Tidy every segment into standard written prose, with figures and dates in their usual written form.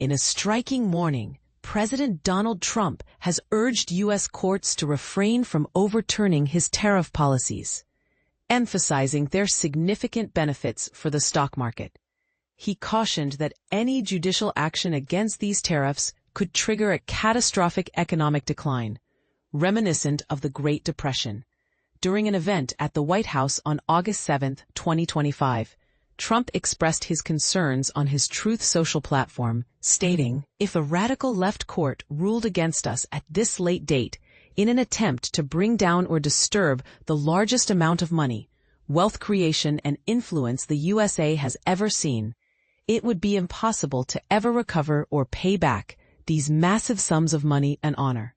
In a striking warning, President Donald Trump has urged U.S. courts to refrain from overturning his tariff policies, emphasizing their significant benefits for the stock market. He cautioned that any judicial action against these tariffs could trigger a catastrophic economic decline, reminiscent of the Great Depression. During an event at the White House on August 7, 2025, Trump expressed his concerns on his Truth Social platform, stating, "If a radical left court ruled against us at this late date in an attempt to bring down or disturb the largest amount of money, wealth creation and influence the USA has ever seen, it would be impossible to ever recover or pay back these massive sums of money and honor."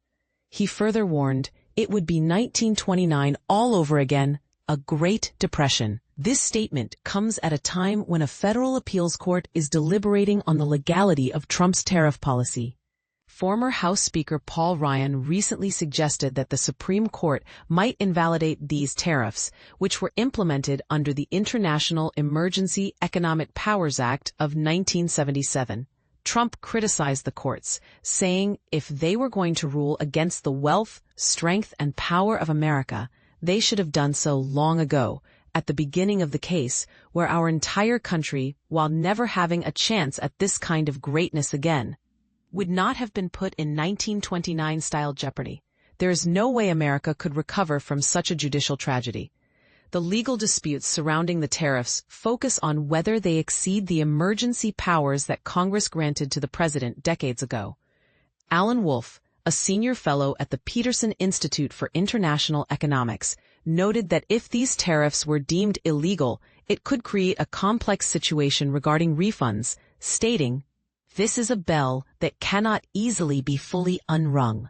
He further warned, it would be 1929 all over again, a Great Depression. This statement comes at a time when a federal appeals court is deliberating on the legality of Trump's tariff policy. Former House Speaker Paul Ryan recently suggested that the Supreme Court might invalidate these tariffs, which were implemented under the International Emergency Economic Powers Act of 1977. Trump criticized the courts, saying if they were going to rule against the wealth, strength, and power of America, they should have done so long ago, at the beginning of the case, where our entire country, while never having a chance at this kind of greatness again, would not have been put in 1929-style jeopardy. There is no way America could recover from such a judicial tragedy. The legal disputes surrounding the tariffs focus on whether they exceed the emergency powers that Congress granted to the president decades ago. Alan Wolf, a senior fellow at the Peterson Institute for International Economics, noted that if these tariffs were deemed illegal, it could create a complex situation regarding refunds, stating, "This is a bell that cannot easily be fully unrung."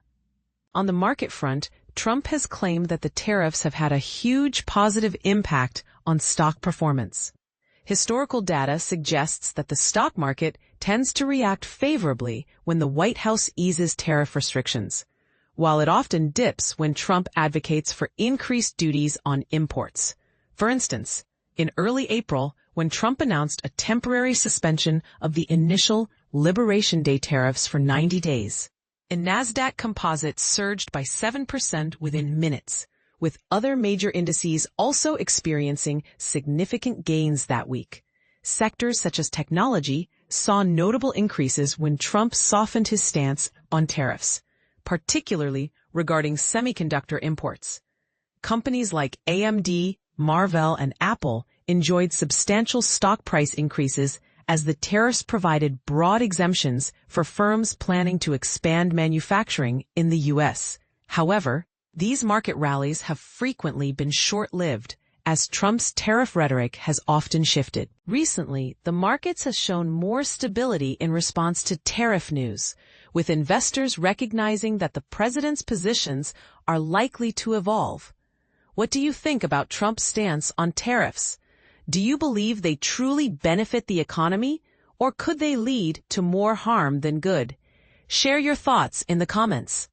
On the market front, Trump has claimed that the tariffs have had a huge positive impact on stock performance. Historical data suggests that the stock market tends to react favorably when the White House eases tariff restrictions, while it often dips when Trump advocates for increased duties on imports. For instance, in early April, when Trump announced a temporary suspension of the initial Liberation Day tariffs for 90 days, a NASDAQ composite surged by 7% within minutes, with other major indices also experiencing significant gains that week. Sectors such as technology saw notable increases when Trump softened his stance on tariffs, particularly regarding semiconductor imports. Companies like AMD, Marvell, and Apple enjoyed substantial stock price increases as the tariffs provided broad exemptions for firms planning to expand manufacturing in the U.S. However, these market rallies have frequently been short-lived, as Trump's tariff rhetoric has often shifted. Recently, the markets have shown more stability in response to tariff news, with investors recognizing that the president's positions are likely to evolve. What do you think about Trump's stance on tariffs? Do you believe they truly benefit the economy, or could they lead to more harm than good? Share your thoughts in the comments.